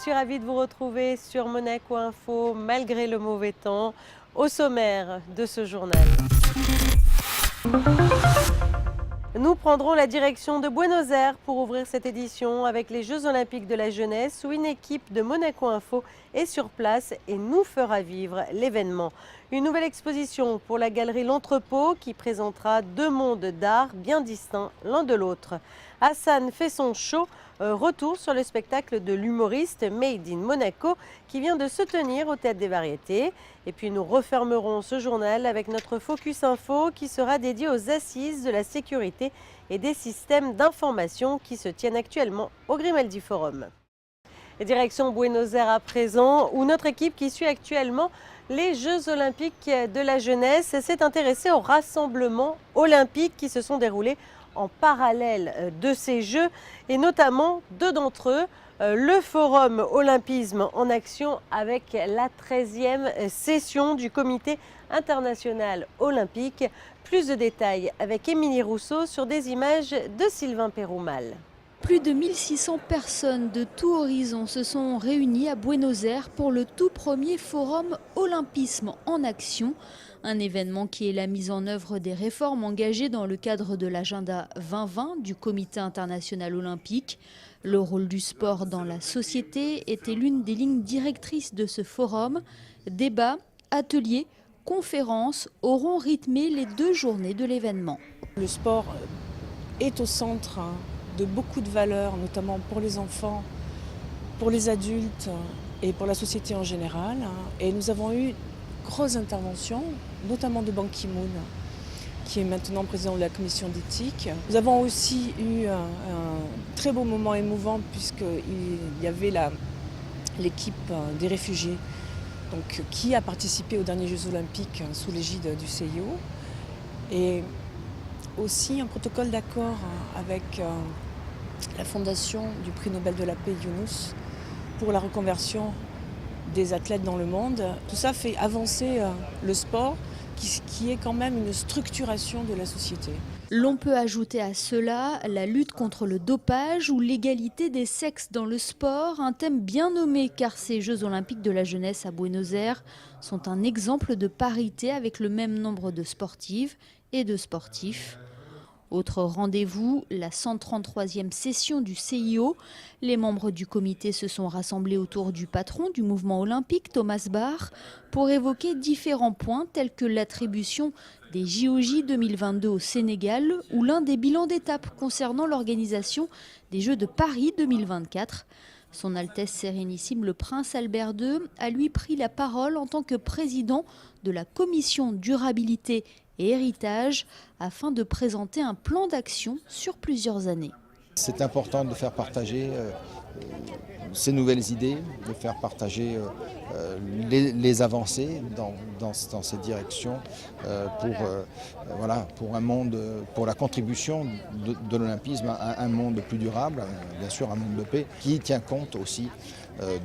suis ravie de vous retrouver sur Monaco Info, malgré le mauvais temps, au sommaire de ce journal. Nous prendrons la direction de Buenos Aires pour ouvrir cette édition avec les Jeux Olympiques de la jeunesse où une équipe de Monaco Info est sur place et nous fera vivre l'événement. Une nouvelle exposition pour la galerie L'Entrepôt qui présentera deux mondes d'art bien distincts l'un de l'autre. Hassan fait son show, retour sur le spectacle de l'humoriste Made in Monaco qui vient de se tenir au Théâtre des Variétés. Et puis nous refermerons ce journal avec notre Focus Info qui sera dédié aux assises de la sécurité et des systèmes d'information qui se tiennent actuellement au Grimaldi Forum. Et direction Buenos Aires à présent, où notre équipe qui suit actuellement les Jeux Olympiques de la jeunesse s'est intéressée aux rassemblements olympiques qui se sont déroulés en parallèle de ces Jeux, et notamment deux d'entre eux, le Forum Olympisme en action avec la 13e session du Comité international olympique. Plus de détails avec Émilie Rousseau sur des images de Sylvain Péroumal. Plus de 1600 personnes de tout horizon se sont réunies à Buenos Aires pour le tout premier Forum Olympisme en action. Un événement qui est la mise en œuvre des réformes engagées dans le cadre de l'agenda 2020 du Comité international olympique. Le rôle du sport dans la société était l'une des lignes directrices de ce forum. Débats, ateliers, conférences auront rythmé les 2 journées de l'événement. Le sport est au centre de beaucoup de valeurs, notamment pour les enfants, pour les adultes et pour la société en général. Et nous avons eu grosse intervention, notamment de Ban Ki-moon, qui est maintenant président de la commission d'éthique. Nous avons aussi eu un très beau moment émouvant puisqu'il y avait l'équipe des réfugiés qui a participé aux derniers Jeux Olympiques sous l'égide du CIO. Et aussi un protocole d'accord avec la fondation du prix Nobel de la paix Younous pour la reconversion des athlètes dans le monde. Tout ça fait avancer le sport qui est quand même une structuration de la société. L'on peut ajouter à cela la lutte contre le dopage ou l'égalité des sexes dans le sport, un thème bien nommé car ces Jeux Olympiques de la jeunesse à Buenos Aires sont un exemple de parité avec le même nombre de sportives et de sportifs. Autre rendez-vous, la 133e session du CIO. Les membres du comité se sont rassemblés autour du patron du mouvement olympique, Thomas Bach, pour évoquer différents points tels que l'attribution des JOJ 2022 au Sénégal ou l'un des bilans d'étape concernant l'organisation des Jeux de Paris 2024. Son Altesse Sérénissime le Prince Albert II a lui pris la parole en tant que président de la commission durabilité et héritage afin de présenter un plan d'action sur plusieurs années. C'est important de faire partager ces nouvelles idées, de faire partager les avancées dans cette direction pour un monde, pour la contribution de l'olympisme à un monde plus durable, bien sûr un monde de paix, qui tient compte aussi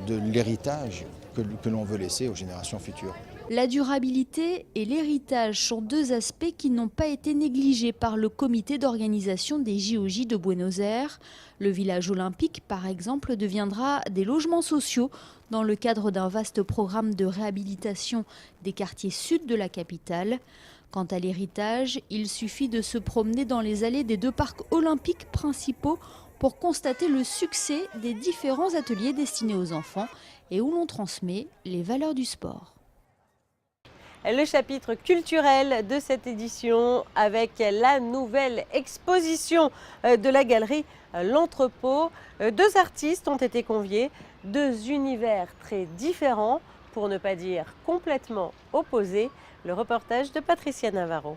de l'héritage que l'on veut laisser aux générations futures. La durabilité et l'héritage sont deux aspects qui n'ont pas été négligés par le comité d'organisation des JOJ de Buenos Aires. Le village olympique, par exemple, deviendra des logements sociaux dans le cadre d'un vaste programme de réhabilitation des quartiers sud de la capitale. Quant à l'héritage, il suffit de se promener dans les allées des 2 parcs olympiques principaux pour constater le succès des différents ateliers destinés aux enfants et où l'on transmet les valeurs du sport. Le chapitre culturel de cette édition avec la nouvelle exposition de la galerie L'Entrepôt. 2 artistes ont été conviés, 2 univers très différents, pour ne pas dire complètement opposés. Le reportage de Patricia Navarro.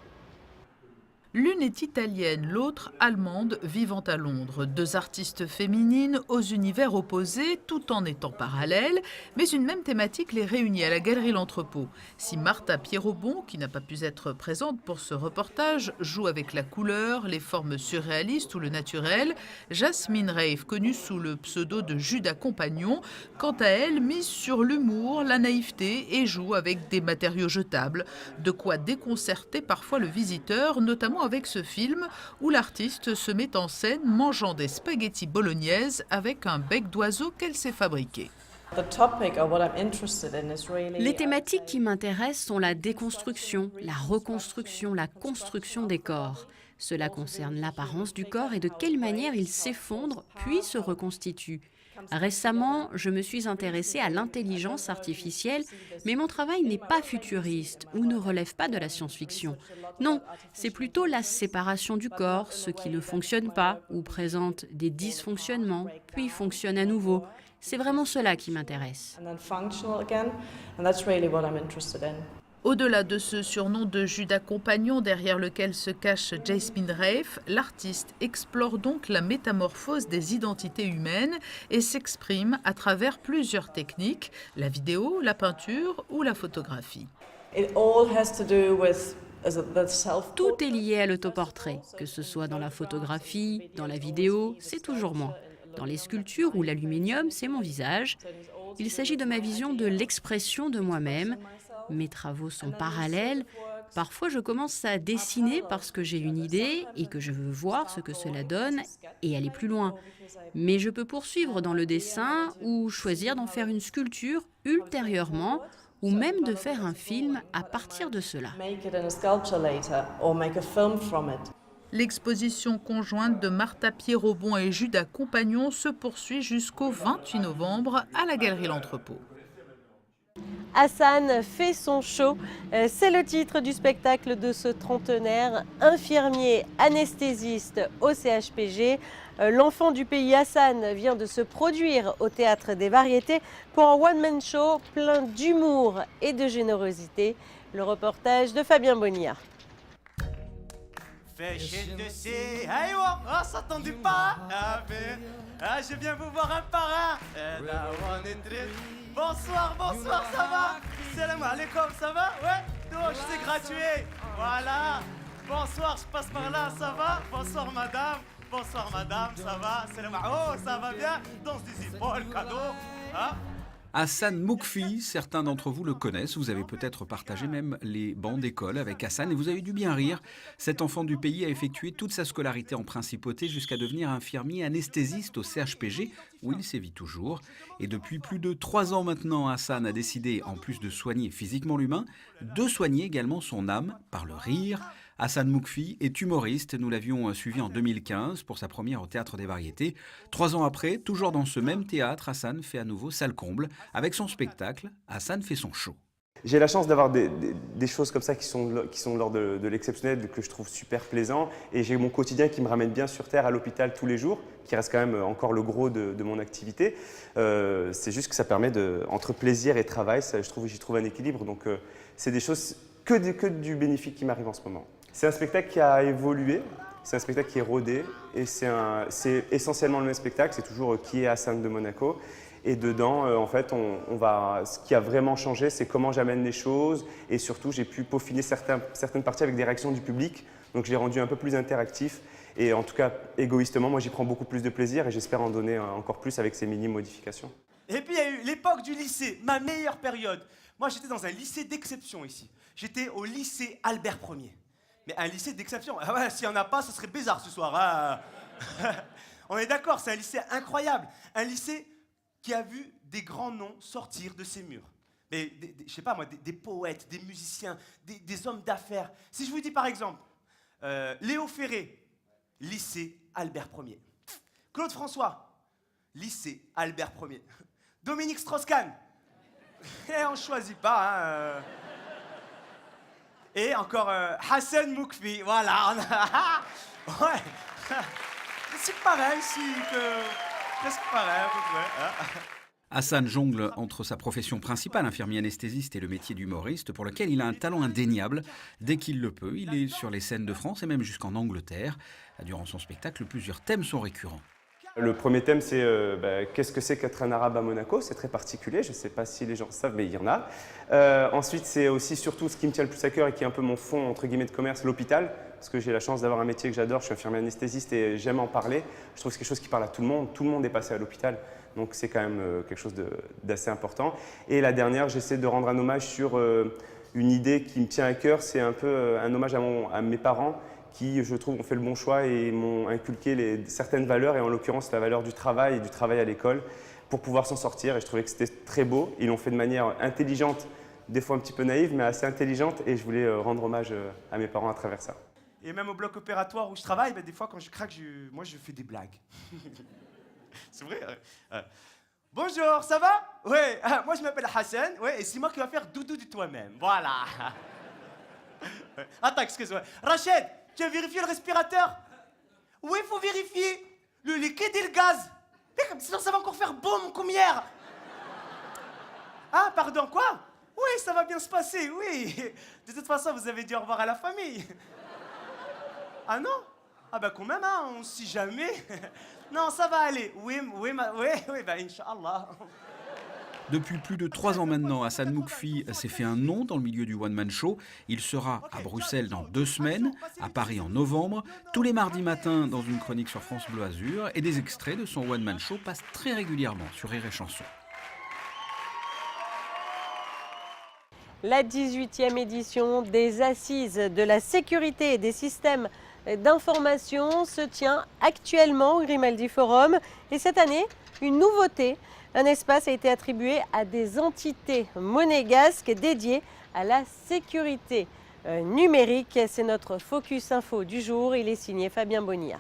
L'une est italienne, l'autre allemande, vivant à Londres. 2 artistes féminines aux univers opposés, tout en étant parallèles, mais une même thématique les réunit à la galerie L'Entrepôt. Si Martha Pierrobon, qui n'a pas pu être présente pour ce reportage, joue avec la couleur, les formes surréalistes ou le naturel, Jasmine Rave, connue sous le pseudo de Judas Compagnon, quant à elle, mise sur l'humour, la naïveté et joue avec des matériaux jetables. De quoi déconcerter parfois le visiteur, notamment avec ce film où l'artiste se met en scène mangeant des spaghettis bolognaises avec un bec d'oiseau qu'elle s'est fabriqué. Les thématiques qui m'intéressent sont la déconstruction, la reconstruction, la construction des corps. Cela concerne l'apparence du corps et de quelle manière il s'effondre puis se reconstitue. Récemment, je me suis intéressée à l'intelligence artificielle, mais mon travail n'est pas futuriste ou ne relève pas de la science-fiction. Non, c'est plutôt la séparation du corps, ce qui ne fonctionne pas ou présente des dysfonctionnements, puis fonctionne à nouveau. C'est vraiment cela qui m'intéresse. Au-delà de ce surnom de Judas Compagnon derrière lequel se cache Jasmine Rafe, l'artiste explore donc la métamorphose des identités humaines et s'exprime à travers plusieurs techniques, la vidéo, la peinture ou la photographie. Tout est lié à l'autoportrait, que ce soit dans la photographie, dans la vidéo, c'est toujours moi. Dans les sculptures ou l'aluminium, c'est mon visage. Il s'agit de ma vision de l'expression de moi-même. Mes travaux sont parallèles. Parfois, je commence à dessiner parce que j'ai une idée et que je veux voir ce que cela donne et aller plus loin. Mais je peux poursuivre dans le dessin ou choisir d'en faire une sculpture ultérieurement ou même de faire un film à partir de cela. L'exposition conjointe de Martha Pierrobon et Judas Compagnon se poursuit jusqu'au 28 novembre à la Galerie L'Entrepôt. Hassan fait son show, c'est le titre du spectacle de ce trentenaire, infirmier anesthésiste au CHPG. L'enfant du pays Hassan vient de se produire au Théâtre des Variétés pour un one-man show plein d'humour et de générosité. Le reportage de Fabien Bonillard. Ça t'entendu pas? Je viens vous voir un par un. Bonsoir, ça va? Salam alaikum, ça va? Ouais? Douche, c'est gratuit. Voilà. Bonsoir, je passe par là, ça va? Bonsoir madame, ça va? Salam. Oh, ça va bien? Danse des épaules, cadeau. Hein? Hassan Moukfi, certains d'entre vous le connaissent, vous avez peut-être partagé même les bancs d'école avec Hassan et vous avez dû bien rire. Cet enfant du pays a effectué toute sa scolarité en principauté jusqu'à devenir infirmier anesthésiste au CHPG où il sévit toujours. Et depuis plus de 3 ans maintenant, Hassan a décidé, en plus de soigner physiquement l'humain, de soigner également son âme par le rire. Hassan Moukfi est humoriste, nous l'avions suivi en 2015 pour sa première au Théâtre des Variétés. 3 ans après, toujours dans ce même théâtre, Hassan fait à nouveau salle comble. Avec son spectacle, Hassan fait son show. J'ai la chance d'avoir des choses comme ça qui sont lors de l'exceptionnel, que je trouve super plaisant. Et j'ai mon quotidien qui me ramène bien sur terre à l'hôpital tous les jours, qui reste quand même encore le gros de mon activité. C'est juste que ça permet, entre plaisir et travail, j'y trouve un équilibre. Donc c'est des choses que du bénéfique qui m'arrive en ce moment. C'est un spectacle qui a évolué, c'est un spectacle qui est rodé et c'est essentiellement le même spectacle, c'est toujours qui est Hassan de Monaco. Et dedans, en fait, ce qui a vraiment changé, c'est comment j'amène les choses et surtout, j'ai pu peaufiner certaines parties avec des réactions du public. Donc, je l'ai rendu un peu plus interactif et en tout cas, égoïstement, moi, j'y prends beaucoup plus de plaisir et j'espère en donner encore plus avec ces mini-modifications. Et puis, il y a eu l'époque du lycée, ma meilleure période. Moi, j'étais dans un lycée d'exception ici. J'étais au lycée Albert Ier. Mais un lycée d'exception. Ah ouais, s'il n'y en a pas, ce serait bizarre ce soir. Hein. On est d'accord, c'est un lycée incroyable. Un lycée qui a vu des grands noms sortir de ses murs. Mais je sais pas moi, des poètes, des musiciens, des hommes d'affaires. Si je vous dis par exemple, Léo Ferré, lycée Albert Ier. Claude François, lycée Albert Ier. Dominique Strauss-Kahn. Et on ne choisit pas, hein. Et encore Hassan Moukfi, voilà. Ouais. C'est pareil, presque pareil à peu près. Hassan jongle entre sa profession principale, infirmier anesthésiste, et le métier d'humoriste, pour lequel il a un talent indéniable. Dès qu'il le peut, il est sur les scènes de France et même jusqu'en Angleterre. Durant son spectacle, plusieurs thèmes sont récurrents. Le premier thème, c'est qu'est-ce que c'est qu'être un arabe à Monaco? C'est très particulier, je ne sais pas si les gens savent, mais il y en a. Ensuite, c'est aussi surtout ce qui me tient le plus à cœur et qui est un peu mon fond, entre guillemets, de commerce, l'hôpital. Parce que j'ai la chance d'avoir un métier que j'adore, je suis infirmier anesthésiste et j'aime en parler. Je trouve que c'est quelque chose qui parle à tout le monde est passé à l'hôpital. Donc c'est quand même quelque chose d'assez important. Et la dernière, j'essaie de rendre un hommage sur une idée qui me tient à cœur, c'est un peu un hommage à mes parents, qui, je trouve, ont fait le bon choix et m'ont inculqué certaines valeurs, et en l'occurrence la valeur du travail et du travail à l'école. pour pouvoir s'en sortir. Et je trouvais que c'était très beau. Ils l'ont fait de manière intelligente, des fois un petit peu naïve, mais assez intelligente. Et je voulais rendre hommage à mes parents à travers ça. Et même au bloc opératoire où je travaille, des fois quand je craque, moi je fais des blagues. C'est vrai. Bonjour, ça va? Ouais, moi je m'appelle Hassan, ouais, et c'est moi qui vais faire doudou de toi-même. Voilà. Attends, excuse-moi. Rachid, tu as vérifié le respirateur? Oui, il faut vérifier le liquide et le gaz. Sinon ça va encore faire boum comme hier. Ah, pardon, quoi? Oui, ça va bien se passer, oui. De toute façon, vous avez dit au revoir à la famille. Ah non? Ah bah quand même, hein, on ne sait jamais. Non, ça va aller. Oui, Inch'Allah. Depuis plus de 3 ans maintenant, Hassan Moukfi s'est fait un nom dans le milieu du one-man show. Il sera à Bruxelles dans 2 semaines, à Paris en novembre, tous les mardis matins dans une chronique sur France Bleu Azur, et des extraits de son one-man show passent très régulièrement sur Rire et Chanson. La 18e édition des Assises de la sécurité et des systèmes d'information se tient actuellement au Grimaldi Forum. Et cette année, une nouveauté, un espace a été attribué à des entités monégasques dédiées à la sécurité numérique. C'est notre Focus Info du jour, il est signé Fabien Bonilla.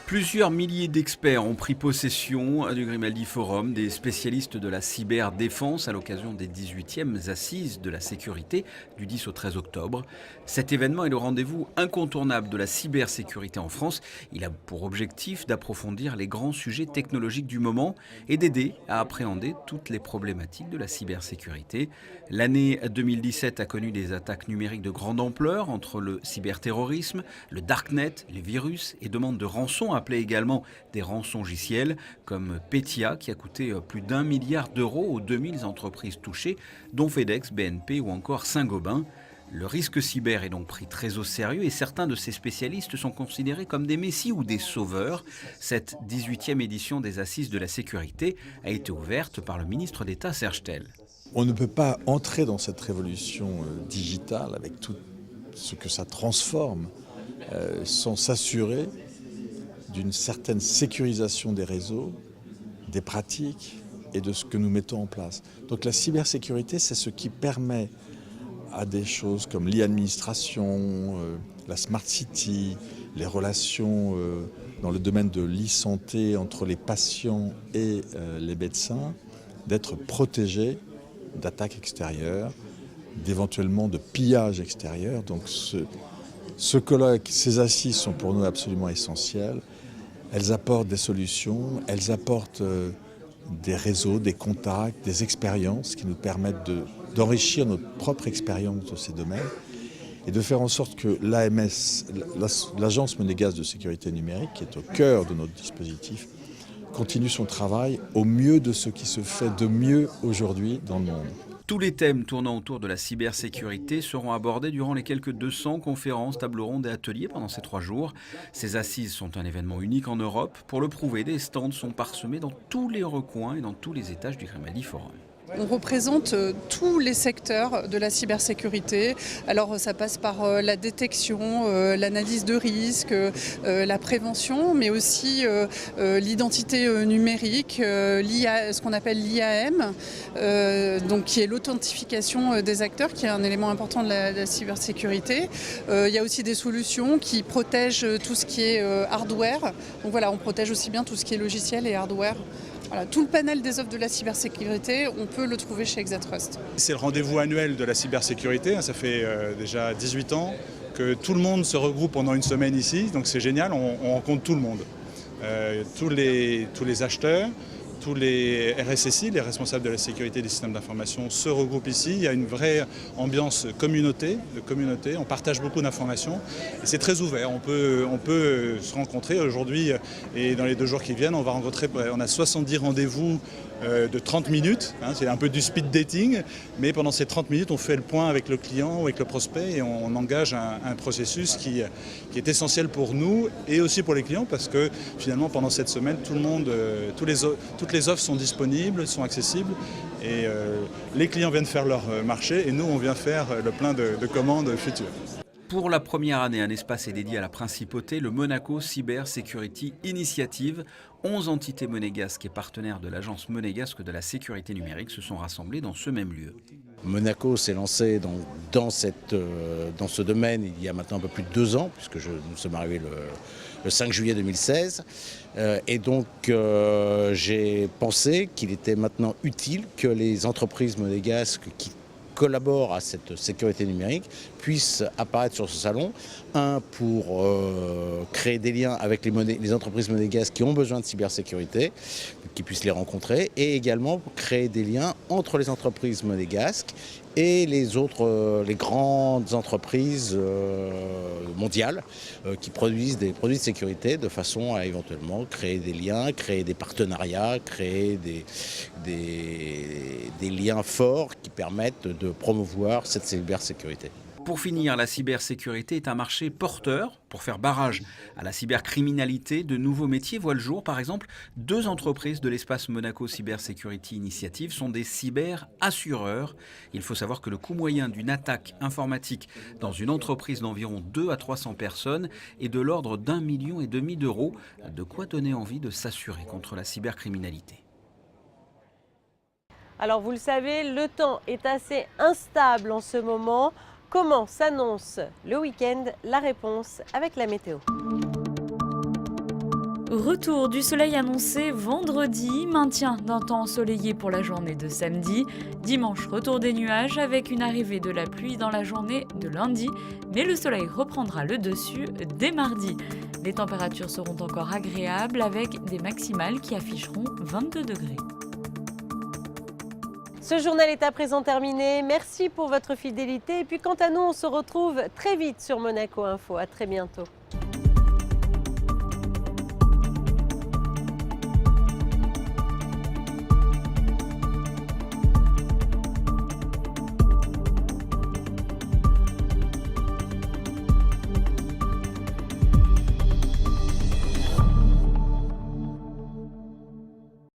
Plusieurs milliers d'experts ont pris possession du Grimaldi Forum, des spécialistes de la cyberdéfense à l'occasion des 18e Assises de la sécurité du 10 au 13 octobre. Cet événement est le rendez-vous incontournable de la cybersécurité en France. Il a pour objectif d'approfondir les grands sujets technologiques du moment et d'aider à appréhender toutes les problématiques de la cybersécurité. L'année 2017 a connu des attaques numériques de grande ampleur entre le cyberterrorisme, le darknet, les virus et demandes de rançon, appelées également des rançongiciels, comme Petya, qui a coûté plus d'1 milliard d'euros aux 2000 entreprises touchées, dont FedEx, BNP ou encore Saint-Gobain. Le risque cyber est donc pris très au sérieux et certains de ces spécialistes sont considérés comme des messies ou des sauveurs. Cette 18e édition des Assises de la sécurité a été ouverte par le ministre d'État Serge Tell. On ne peut pas entrer dans cette révolution digitale avec tout ce que ça transforme sans s'assurer d'une certaine sécurisation des réseaux, des pratiques et de ce que nous mettons en place. Donc la cybersécurité, c'est ce qui permet à des choses comme l'e-administration, la smart city, les relations dans le domaine de l'e-santé entre les patients et les médecins, d'être protégés d'attaques extérieures, d'éventuellement de pillages extérieurs. Donc ce colloque, ces assises sont pour nous absolument essentielles. Elles apportent des solutions, elles apportent des réseaux, des contacts, des expériences qui nous permettent d'enrichir notre propre expérience dans ces domaines et de faire en sorte que l'AMS, l'Agence monégasque de sécurité numérique, qui est au cœur de notre dispositif, continue son travail au mieux de ce qui se fait de mieux aujourd'hui dans le monde. Tous les thèmes tournant autour de la cybersécurité seront abordés durant les quelques 200 conférences, tables rondes et ateliers pendant ces 3 jours. Ces assises sont un événement unique en Europe. Pour le prouver, des stands sont parsemés dans tous les recoins et dans tous les étages du Grimaldi Forum. On représente tous les secteurs de la cybersécurité. Alors ça passe par la détection, l'analyse de risque, la prévention, mais aussi l'identité numérique, ce qu'on appelle l'IAM, donc qui est l'authentification des acteurs, qui est un élément important de la cybersécurité. Il y a aussi des solutions qui protègent tout ce qui est hardware. Donc voilà, on protège aussi bien tout ce qui est logiciel et hardware. Voilà, tout le panel des offres de la cybersécurité, on peut le trouver chez Exatrust. C'est le rendez-vous annuel de la cybersécurité, ça fait déjà 18 ans que tout le monde se regroupe pendant une semaine ici, donc c'est génial, on rencontre tout le monde. Tous les acheteurs, tous les RSSI, les responsables de la sécurité des systèmes d'information, se regroupent ici. Il y a une vraie ambiance de communauté, on partage beaucoup d'informations et c'est très ouvert. On peut se rencontrer aujourd'hui et dans les 2 jours qui viennent, on a 70 rendez-vous de 30 minutes, c'est un peu du speed dating, mais pendant ces 30 minutes, on fait le point avec le client ou avec le prospect et on engage un processus qui est essentiel pour nous et aussi pour les clients parce que finalement, pendant cette semaine, toutes les offres sont disponibles, sont accessibles et les clients viennent faire leur marché et nous, on vient faire le plein de commandes futures. Pour la première année, un espace est dédié à la principauté, le Monaco Cyber Security Initiative. 11 entités monégasques et partenaires de l'Agence monégasque de la sécurité numérique se sont rassemblés dans ce même lieu. Monaco s'est lancé dans ce domaine il y a maintenant un peu plus de 2 ans, puisque nous sommes arrivés le 5 juillet 2016. Et donc j'ai pensé qu'il était maintenant utile que les entreprises monégasques qui collaborent à cette sécurité numérique puissent apparaître sur ce salon. Un, pour créer des liens avec les entreprises monégasques qui ont besoin de cybersécurité, qu'ils puissent les rencontrer, et également pour créer des liens entre les entreprises monégasques et les grandes entreprises mondiales qui produisent des produits de sécurité, de façon à éventuellement créer des liens, créer des partenariats, créer des liens forts qui permettent de promouvoir cette cybersécurité. Pour finir, la cybersécurité est un marché porteur. Pour faire barrage à la cybercriminalité, de nouveaux métiers voient le jour. Par exemple, 2 entreprises de l'espace Monaco Cyber Security Initiative sont des cyberassureurs. Il faut savoir que le coût moyen d'une attaque informatique dans une entreprise d'environ 2 à 300 personnes est de l'ordre d'1,5 million d'euros. De quoi donner envie de s'assurer contre la cybercriminalité. Alors vous le savez, le temps est assez instable en ce moment. Comment s'annonce le week-end? La réponse avec la météo. Retour du soleil annoncé vendredi, maintien d'un temps ensoleillé pour la journée de samedi. Dimanche, retour des nuages avec une arrivée de la pluie dans la journée de lundi. Mais le soleil reprendra le dessus dès mardi. Les températures seront encore agréables avec des maximales qui afficheront 22 degrés. Ce journal est à présent terminé. Merci pour votre fidélité. Et puis quant à nous, on se retrouve très vite sur Monaco Info. À très bientôt.